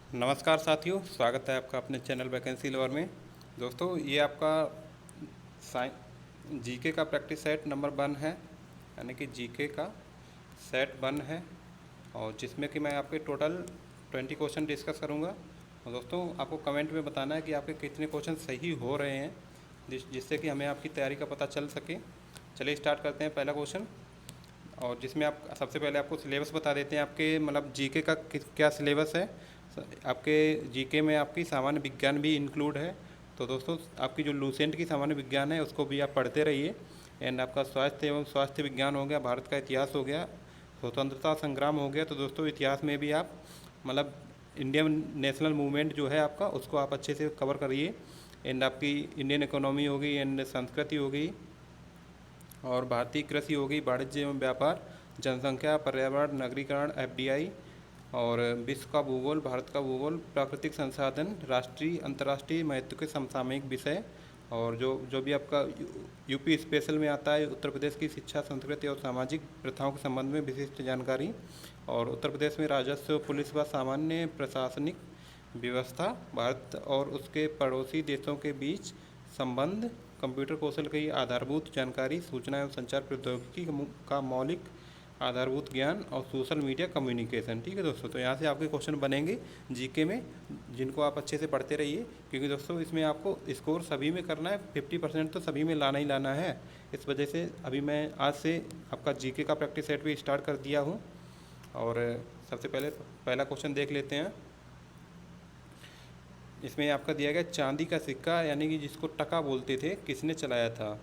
नमस्कार साथियों, स्वागत है आपका अपने चैनल वैकेंसी लवर में। दोस्तों, ये आपका जीके का प्रैक्टिस सेट नंबर 1 है, यानी कि जीके का सेट 1 है, और जिसमें कि मैं आपके टोटल 20 क्वेश्चन डिस्कस करूँगा। और दोस्तों, आपको कमेंट में बताना है कि आपके कितने क्वेश्चन सही हो रहे हैं, जिससे कि हमें आपकी तैयारी का पता चल सके। चलिए स्टार्ट करते हैं पहला क्वेश्चन, और जिसमें आप सबसे पहले आपको सिलेबस बता देते हैं। आपके मतलब जीके का क्या सिलेबस है। आपके जीके में आपकी सामान्य विज्ञान भी इंक्लूड है। तो दोस्तों, आपकी जो लूसेंट की सामान्य विज्ञान है उसको भी आप पढ़ते रहिए। एंड आपका स्वास्थ्य एवं स्वास्थ्य विज्ञान हो गया, भारत का इतिहास हो गया, स्वतंत्रता संग्राम हो गया। तो दोस्तों, इतिहास में भी आप मतलब इंडियन नेशनल मूवमेंट जो है आपका, उसको आप अच्छे से कवर करिए। एंड आपकी इंडियन इकोनॉमी हो गई, एंड संस्कृति हो गई, और भारतीय कृषि हो गई, वाणिज्य एवं व्यापार, जनसंख्या, पर्यावरण, नगरीकरण, एफडीआई, और विश्व का भूगोल, भारत का भूगोल, प्राकृतिक संसाधन, राष्ट्रीय अंतर्राष्ट्रीय महत्व के समसामयिक विषय, और जो जो भी आपका यूपी स्पेशल में आता है, उत्तर प्रदेश की शिक्षा, संस्कृति और सामाजिक प्रथाओं के संबंध में विशिष्ट जानकारी, और उत्तर प्रदेश में राजस्व, पुलिस व सामान्य प्रशासनिक व्यवस्था, भारत और उसके पड़ोसी देशों के बीच संबंध, कंप्यूटर कौशल की आधारभूत जानकारी, सूचना एवं संचार प्रौद्योगिकी का मौलिक आधारभूत ज्ञान, और सोशल मीडिया कम्युनिकेशन। ठीक है दोस्तों, तो यहाँ से आपके क्वेश्चन बनेंगे जीके में, जिनको आप अच्छे से पढ़ते रहिए, क्योंकि दोस्तों इसमें आपको स्कोर सभी में करना है। 50% तो सभी में लाना ही लाना है। इस वजह से अभी मैं आज से आपका जीके का प्रैक्टिस सेट भी स्टार्ट कर दिया हूँ। और सबसे पहले पहला क्वेश्चन देख लेते हैं। इसमें आपका दिया गया चांदी का सिक्का, यानी कि जिसको टका बोलते थे, किसने चलाया था।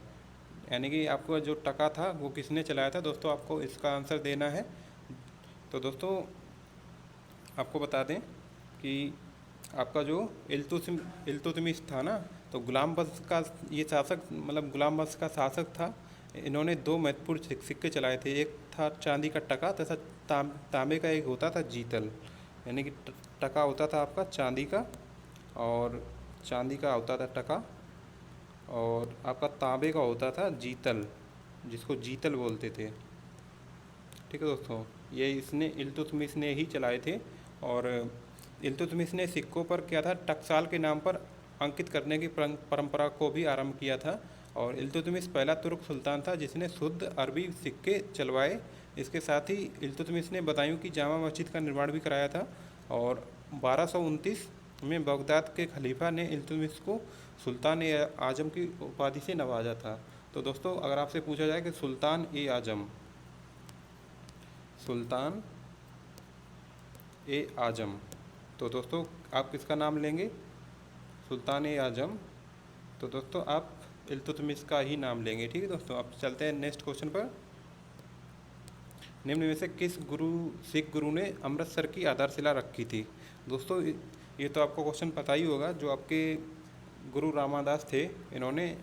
यानी कि आपको जो टका था वो किसने चलाया था। दोस्तों, आपको इसका आंसर देना है। तो दोस्तों, आपको बता दें कि आपका जो इल्तुतमिश था ना, तो गुलाम वंश का ये शासक, मतलब गुलाम वंश का शासक था। इन्होंने 2 महत्वपूर्ण सिक्के चलाए थे। एक था चांदी का टका तथा तांबे का एक होता था जीतल। यानी कि टका होता था आपका चांदी का, और चांदी का होता था टका, और आपका तांबे का होता था जीतल, जिसको जीतल बोलते थे। ठीक है दोस्तों, ये इसने इल्तुतमिश ने ही चलाए थे। और इल्तुतमिश ने सिक्कों पर क्या था, टकसाल के नाम पर अंकित करने की परंपरा को भी आरंभ किया था। और इल्तुतमिश पहला तुर्क सुल्तान था जिसने शुद्ध अरबी सिक्के चलवाए। इसके साथ ही इल्तुतमिश ने बदायूं की जामा मस्जिद का निर्माण भी कराया था। और 1229 में बगदाद के खलीफा ने इल्तुतमिश को सुल्तान ए आजम की उपाधि से नवाजा था। तो दोस्तों, अगर आपसे पूछा जाए कि सुल्तान ए आजम, सुल्तान ए आजम, तो दोस्तों आप किसका नाम लेंगे। सुल्तान ए आजम, तो दोस्तों आप इल्तुतमिश का ही नाम लेंगे। ठीक है दोस्तों, अब चलते हैं नेक्स्ट क्वेश्चन पर। निम्न में से किस सिख गुरु ने अमृतसर की आधारशिला रखी थी। दोस्तों, ये तो आपको क्वेश्चन पता ही होगा। जो आपके गुरु रामदास थे, इन्होंने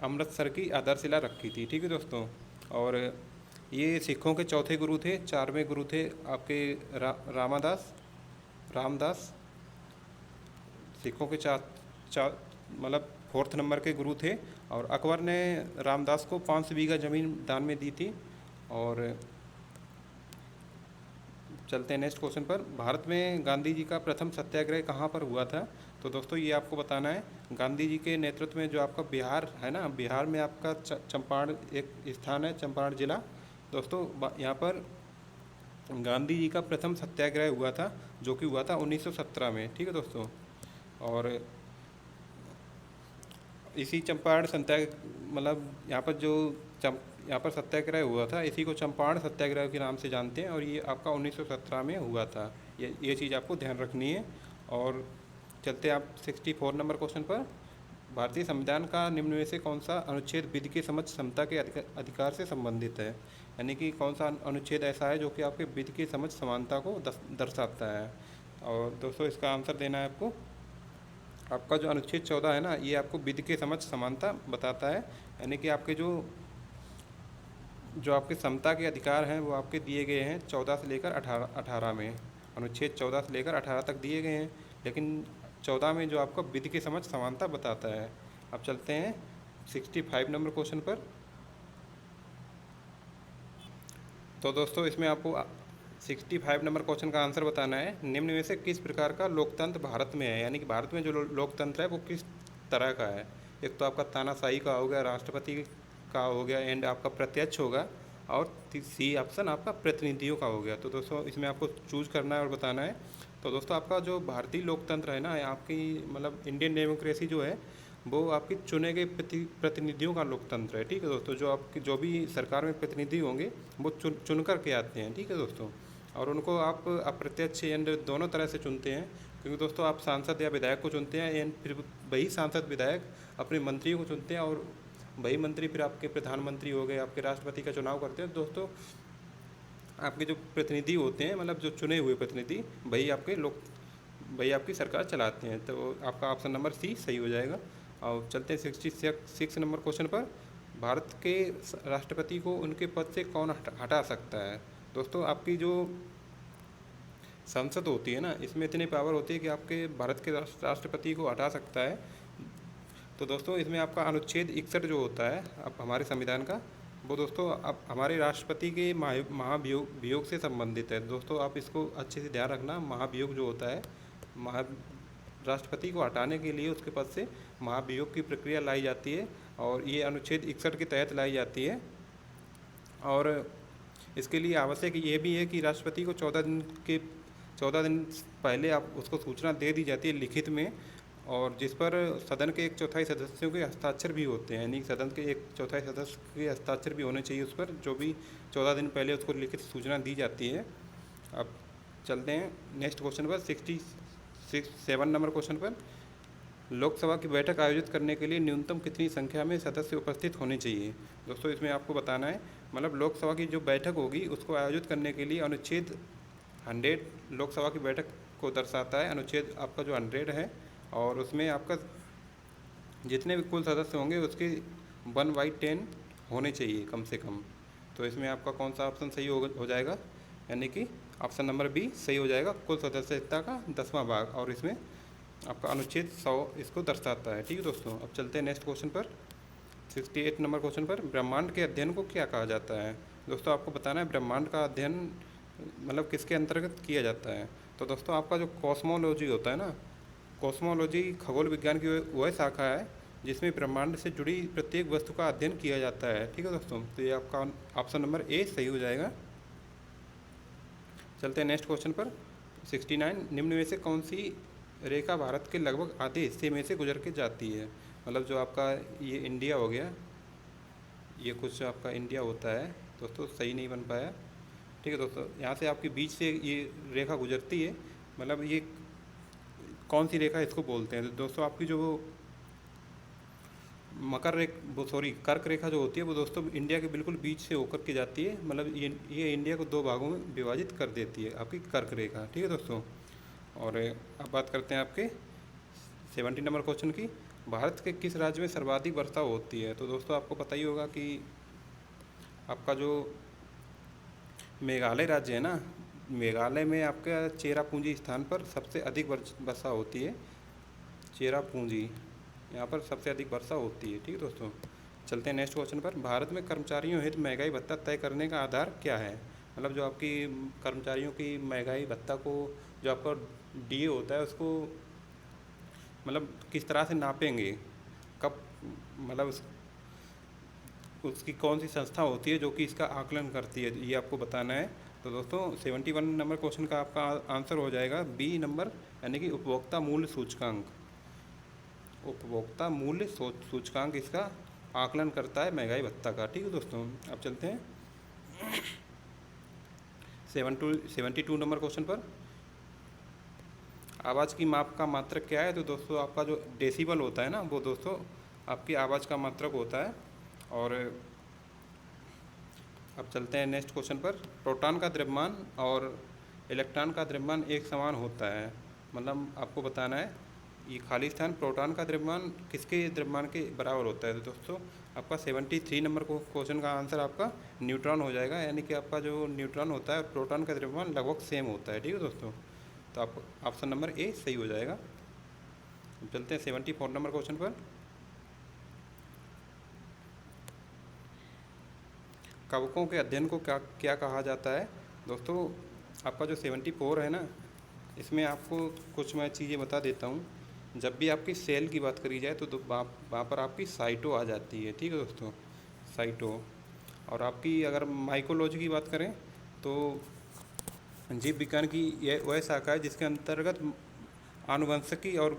अमृतसर की आधारशिला रखी थी। ठीक है दोस्तों, और ये सिखों के चौथे गुरु थे। 4वें गुरु थे आपके रामदास। सिखों के चार मतलब 4th नंबर के गुरु थे। और अकबर ने रामदास को 500 बीघा ज़मीन दान में दी थी। और चलते हैं नेक्स्ट क्वेश्चन पर। भारत में गांधी जी का प्रथम सत्याग्रह कहाँ पर हुआ था। तो दोस्तों, ये आपको बताना है। गांधी जी के नेतृत्व में जो आपका बिहार है ना, बिहार में आपका चंपारण एक स्थान है, चंपारण जिला। दोस्तों, यहाँ पर गांधी जी का प्रथम सत्याग्रह हुआ था, जो कि हुआ था 1917 में। ठीक है दोस्तों, और इसी चंपारण सत्याग्रह, मतलब यहाँ पर सत्याग्रह हुआ था, इसी को चंपारण सत्याग्रह के नाम से जानते हैं। और ये आपका 1917 में हुआ था। ये चीज़ आपको ध्यान रखनी है। और चलते हैं आप 64 नंबर क्वेश्चन पर। भारतीय संविधान का निम्न में से कौन सा अनुच्छेद विधि के समझ समता के अधिकार से संबंधित है। यानी कि कौन सा अनुच्छेद ऐसा है जो कि आपके विधि की समझ समानता को दर्शाता है। और दोस्तों, इसका आंसर देना है आपको। आपका जो अनुच्छेद 14 है ना, ये आपको विधि के समझ समानता बताता है। यानी कि आपके जो आपके समता के अधिकार हैं वो आपके दिए गए हैं 14 से लेकर 18 में। अनुच्छेद 14 से लेकर 18 तक दिए गए हैं, लेकिन 14 में जो आपको विधि की समझ समानता बताता है। अब चलते हैं 65 नंबर क्वेश्चन पर। तो दोस्तों, इसमें आपको 65 नंबर क्वेश्चन का आंसर बताना है। निम्न में से किस प्रकार का लोकतंत्र भारत में है, यानी कि भारत में जो लोकतंत्र है वो किस तरह का है। एक तो आपका तानाशाही का हो गया, राष्ट्रपति का हो गया, एंड आपका प्रत्यक्ष होगा, और सी ऑप्शन आपका प्रतिनिधियों का हो गया। तो दोस्तों इसमें आपको चूज करना है और बताना है। तो दोस्तों आपका जो भारतीय लोकतंत्र है ना, आपकी मतलब इंडियन डेमोक्रेसी जो है वो आपके चुने गए प्रतिनिधियों का लोकतंत्र है। ठीक है दोस्तों, जो आपकी जो भी सरकार में प्रतिनिधि होंगे वो चुन कर के आते हैं। ठीक है दोस्तों, और उनको आप अप्रत्यक्ष एंड दोनों तरह से चुनते हैं, क्योंकि दोस्तों आप सांसद या विधायक को चुनते हैं, एंड फिर वही सांसद विधायक अपने मंत्रियों को चुनते हैं, और वही मंत्री फिर आपके प्रधानमंत्री हो गए, आपके राष्ट्रपति का चुनाव करते हैं। दोस्तों आपके जो प्रतिनिधि होते हैं, मतलब जो चुने हुए प्रतिनिधि, वही आपकी सरकार चलाते हैं। तो आपका ऑप्शन नंबर सी सही हो जाएगा। और चलते हैं 66 नंबर क्वेश्चन पर। भारत के राष्ट्रपति को उनके पद से कौन हटा सकता है। दोस्तों आपकी जो संसद होती है ना, इसमें इतनी पावर होती है कि आपके भारत के राष्ट्रपति को हटा सकता है। तो दोस्तों इसमें आपका अनुच्छेद 61 जो होता है अब हमारे संविधान का, वो दोस्तों अब हमारे राष्ट्रपति के महाभियोग से संबंधित है। दोस्तों आप इसको अच्छे से ध्यान रखना। महाभियोग जो होता है, महा राष्ट्रपति को हटाने के लिए उसके पद से महाभियोग की प्रक्रिया लाई जाती है, और ये अनुच्छेद 61 के तहत लाई जाती है। और इसके लिए आवश्यक ये भी है कि राष्ट्रपति को 14 दिन पहले आप उसको सूचना दे दी जाती है लिखित में, और जिस पर सदन के 1/4 सदस्यों के हस्ताक्षर भी होते हैं, यानी सदन के 1/4 सदस्य के हस्ताक्षर भी होने चाहिए उस पर, जो भी 14 दिन पहले उसको लिखित सूचना दी जाती है। अब चलते हैं नेक्स्ट क्वेश्चन पर, 67 नंबर क्वेश्चन पर। लोकसभा की बैठक आयोजित करने के लिए न्यूनतम कितनी संख्या में सदस्य उपस्थित होने चाहिए। दोस्तों इसमें आपको बताना है, मतलब लोकसभा की जो बैठक होगी उसको आयोजित करने के लिए अनुच्छेद 100 लोकसभा की बैठक को दर्शाता है। अनुच्छेद आपका जो 100 है, और उसमें आपका जितने भी कुल सदस्य होंगे उसके 1/10 होने चाहिए कम से कम। तो इसमें आपका कौन सा ऑप्शन सही हो जाएगा, यानी कि ऑप्शन नंबर बी सही हो जाएगा, कुल सदस्यता का 10वां भाग, और इसमें आपका अनुच्छेद 100 इसको दर्शाता है। ठीक है दोस्तों, अब चलते हैं नेक्स्ट क्वेश्चन पर, 68 नंबर क्वेश्चन पर। ब्रह्मांड के अध्ययन को क्या कहा जाता है। दोस्तों आपको बताना है ब्रह्मांड का अध्ययन मतलब किसके अंतर्गत किया जाता है। तो दोस्तों आपका जो कॉस्मोलॉजी होता है ना, कॉस्मोलॉजी खगोल विज्ञान की वह शाखा है जिसमें ब्रह्मांड से जुड़ी प्रत्येक वस्तु का अध्ययन किया जाता है। ठीक है दोस्तों, तो ये आपका ऑप्शन नंबर ए सही हो जाएगा। चलते हैं नेक्स्ट क्वेश्चन पर, 69। निम्न में से कौन सी रेखा भारत के लगभग आधे हिस्से में से गुजर के जाती है। मतलब जो आपका ये इंडिया हो गया, ये कुछ आपका इंडिया होता है दोस्तों, सही नहीं बन पाया। ठीक है दोस्तों, यहाँ से आपके बीच से ये रेखा गुजरती है, मतलब ये कौन सी रेखा इसको बोलते हैं। तो दोस्तों आपकी जो कर्क रेखा जो होती है वो दोस्तों इंडिया के बिल्कुल बीच से होकर के जाती है, मतलब ये इंडिया को 2 भागों में विभाजित कर देती है आपकी कर्क रेखा। ठीक है दोस्तों, और अब बात करते हैं आपके 70 नंबर क्वेश्चन की। भारत के किस राज्य में सर्वाधिक वर्षा होती है। तो दोस्तों आपको पता ही होगा कि आपका जो मेघालय राज्य है ना, मेघालय में आपका चेरापूंजी स्थान पर सबसे अधिक वर्षा होती है। चेरापूंजी यहाँ पर सबसे अधिक वर्षा होती है। ठीक है दोस्तों, चलते हैं नेक्स्ट क्वेश्चन पर। भारत में कर्मचारियों हित महंगाई भत्ता तय करने का आधार क्या है। मतलब जो आपकी कर्मचारियों की महंगाई भत्ता को, जो आपका डीए होता है उसको मतलब किस तरह से नापेंगे, कब, मतलब उसकी कौन सी संस्था होती है जो कि इसका आकलन करती है, ये आपको बताना है। तो दोस्तों 71 नंबर क्वेश्चन का आपका आंसर हो जाएगा बी नंबर, यानी कि उपभोक्ता मूल्य सूचकांक। उपभोक्ता मूल्य सूचकांक इसका आकलन करता है महंगाई भत्ता का। ठीक है दोस्तों, अब चलते हैं 72 नंबर क्वेश्चन पर। आवाज़ की माप का मात्रक क्या है। तो दोस्तों आपका जो डेसिबल होता है ना, वो दोस्तों आपकी आवाज़ का मात्रक होता है। और अब चलते हैं नेक्स्ट क्वेश्चन पर। प्रोटॉन का द्रव्यमान और इलेक्ट्रॉन का द्रव्यमान एक समान होता है। मतलब आपको बताना है ये खाली स्थान प्रोटॉन का द्रव्यमान किसके द्रव्यमान के बराबर होता है। तो दोस्तों आपका 73 नंबर क्वेश्चन का आंसर आपका न्यूट्रॉन हो जाएगा, यानी कि आपका जो न्यूट्रॉन होता है प्रोटॉन का द्रव्यमान लगभग सेम होता है। ठीक है दोस्तों, तो आप ऑप्शन नंबर ए सही हो जाएगा। चलते हैं 74 नंबर क्वेश्चन पर। कवकों के अध्ययन को क्या कहा जाता है। दोस्तों आपका जो 74 है ना, इसमें आपको कुछ मैं चीज़ें बता देता हूँ। जब भी आपकी सेल की बात करी जाए तो वहाँ पर आपकी साइटो आ जाती है, ठीक है दोस्तों, साइटो। और आपकी अगर माइकोलॉजी की बात करें तो जीव विज्ञान की यह वह शाखा है जिसके अंतर्गत आनुवंशिकी और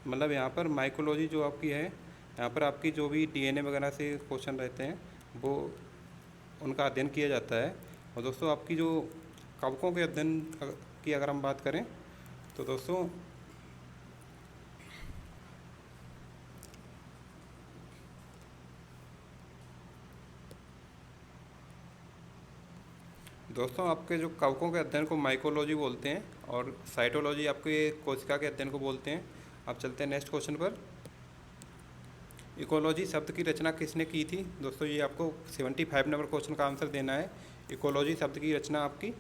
मतलब यहाँ पर माइकोलॉजी जो आपकी है, यहाँ पर आपकी जो भी डीएनए वगैरह से क्वेश्चन रहते हैं वो उनका अध्ययन किया जाता है। और दोस्तों आपकी जो कवकों के अध्ययन की अगर हम बात करें तो दोस्तों आपके जो कवकों के अध्ययन को माइकोलॉजी बोलते हैं और साइटोलॉजी आपके कोशिका के अध्ययन को बोलते हैं। अब चलते हैं नेक्स्ट क्वेश्चन पर। इकोलॉजी शब्द की रचना किसने की थी? दोस्तों ये आपको 75 नंबर क्वेश्चन का आंसर देना है। इकोलॉजी शब्द की रचना आपकी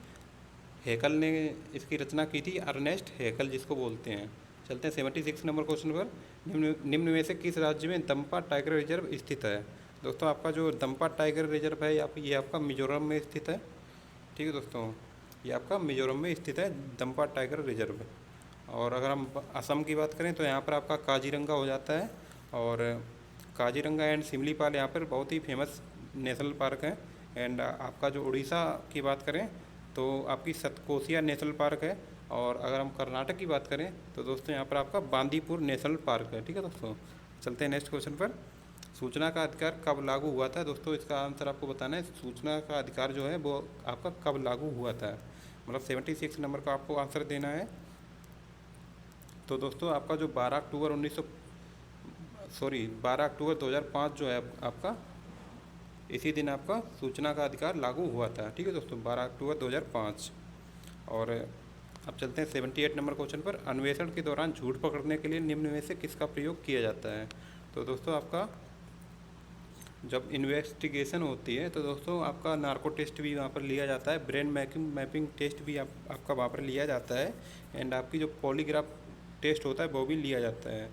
हैकल ने इसकी रचना की थी, अर्नेस्ट हैकल जिसको बोलते हैं। चलते हैं 76 नंबर क्वेश्चन पर। निम्न में से किस राज्य में दम्पा टाइगर रिजर्व स्थित है? दोस्तों आपका जो दम्पा टाइगर रिजर्व है ये आपका मिजोरम में स्थित है, ठीक है दोस्तों, ये आपका मिजोरम में स्थित है दम्पा टाइगर रिजर्व। और अगर हम असम की बात करें तो यहाँ पर आपका काजीरंगा हो जाता है। और काजीरंगा एंड सिमलीपाल यहाँ पर बहुत ही फेमस नेशनल पार्क है। एंड आपका जो उड़ीसा की बात करें तो आपकी सतकोसिया नेशनल पार्क है। और अगर हम कर्नाटक की बात करें तो दोस्तों यहाँ पर आपका बांदीपुर नेशनल पार्क है, ठीक है दोस्तों। चलते हैं नेक्स्ट क्वेश्चन पर। सूचना का अधिकार कब लागू हुआ था? दोस्तों इसका आंसर आपको बताना है। सूचना का अधिकार जो है वो आपका कब लागू हुआ था, मतलब 76 नंबर का आपको आंसर देना है। तो दोस्तों आपका जो 12 अक्टूबर 2005 जो है आपका, इसी दिन आपका सूचना का अधिकार लागू हुआ था, ठीक है दोस्तों, 12 अक्टूबर 2005। और अब चलते हैं 78 नंबर क्वेश्चन पर। अन्वेषण के दौरान झूठ पकड़ने के लिए निम्न में से किसका प्रयोग किया जाता है? तो दोस्तों आपका जब इन्वेस्टिगेशन होती है तो दोस्तों आपका नार्को टेस्ट भी वहाँ पर लिया जाता है, ब्रेन मैपिंग टेस्ट भी आपका वहाँ पर लिया जाता है। एंड आपकी जो पॉलीग्राफ टेस्ट होता है वो भी लिया जाता है।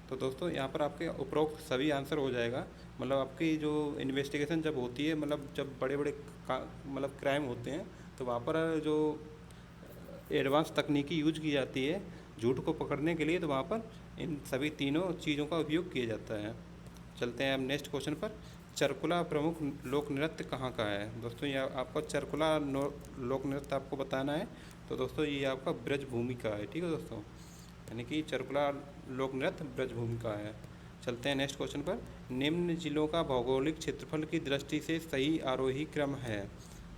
तो दोस्तों यहाँ पर आपके उपरोक्त सभी आंसर हो जाएगा। मतलब आपकी जो इन्वेस्टिगेशन जब होती है, मतलब जब बड़े बड़े मतलब क्राइम होते हैं तो वहाँ पर जो एडवांस तकनीकी यूज की जाती है झूठ को पकड़ने के लिए, तो वहाँ पर इन सभी तीनों चीज़ों का उपयोग किया जाता है। चलते हैं अब नेक्स्ट क्वेश्चन पर। चरकुला प्रमुख लोक नृत्य कहाँ का है? दोस्तों ये आपका चरकुला लोक नृत्य आपको बताना है। तो दोस्तों ये आपका ब्रजभूमि का है, ठीक है दोस्तों, यानी कि चरकुला लोक नृत्य ब्रजभूमि का है। चलते हैं नेक्स्ट क्वेश्चन पर। निम्न जिलों का भौगोलिक क्षेत्रफल की दृष्टि से सही आरोही क्रम है,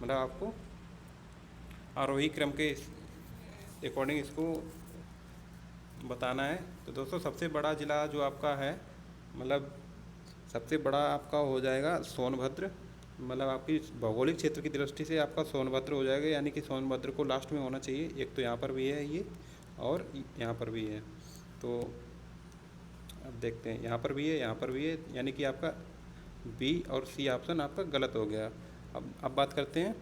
मतलब आपको आरोही क्रम के अकॉर्डिंग इसको बताना है। तो दोस्तों सबसे बड़ा ज़िला जो आपका है, मतलब सबसे बड़ा आपका हो जाएगा सोनभद्र, मतलब आपकी भौगोलिक क्षेत्र की दृष्टि से आपका सोनभद्र हो जाएगा, यानी कि सोनभद्र को लास्ट में होना चाहिए। एक तो यहाँ पर भी है ये और यहाँ पर भी है। तो अब देखते हैं, यहाँ पर भी है, यहाँ पर भी है, यानी कि आपका बी और सी ऑप्शन आपका गलत हो गया। अब बात करते हैं।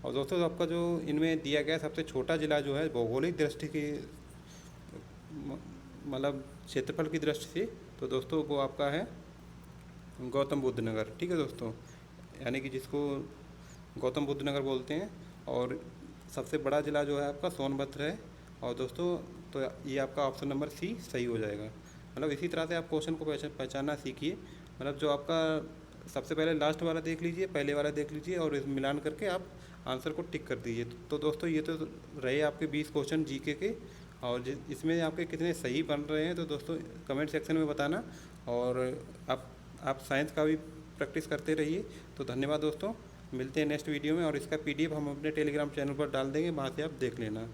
और दोस्तों आपका जो इनमें दिया गया सबसे छोटा ज़िला जो है भौगोलिक दृष्टि की मतलब क्षेत्रफल की दृष्टि से, तो दोस्तों वो आपका है गौतम बुद्ध नगर, ठीक है दोस्तों, यानी कि जिसको गौतम बुद्ध नगर बोलते हैं। और सबसे बड़ा ज़िला जो है आपका सोनभद्र है। और दोस्तों तो ये आपका ऑप्शन नंबर सी सही हो जाएगा। मतलब इसी तरह से आप क्वेश्चन को पहचानना सीखिए। मतलब जो आपका सबसे पहले लास्ट वाला देख लीजिए, पहले वाला देख लीजिए और इस मिलान करके आप आंसर को टिक कर दीजिए। तो दोस्तों ये तो रहे आपके 20 क्वेश्चन जीके के, और इसमें आपके कितने सही बन रहे हैं तो दोस्तों कमेंट सेक्शन में बताना। और आप साइंस का भी प्रैक्टिस करते रहिए। तो धन्यवाद दोस्तों, मिलते हैं नेक्स्ट वीडियो में। और इसका PDF हम अपने टेलीग्राम चैनल पर डाल देंगे, वहाँ से आप देख लेना।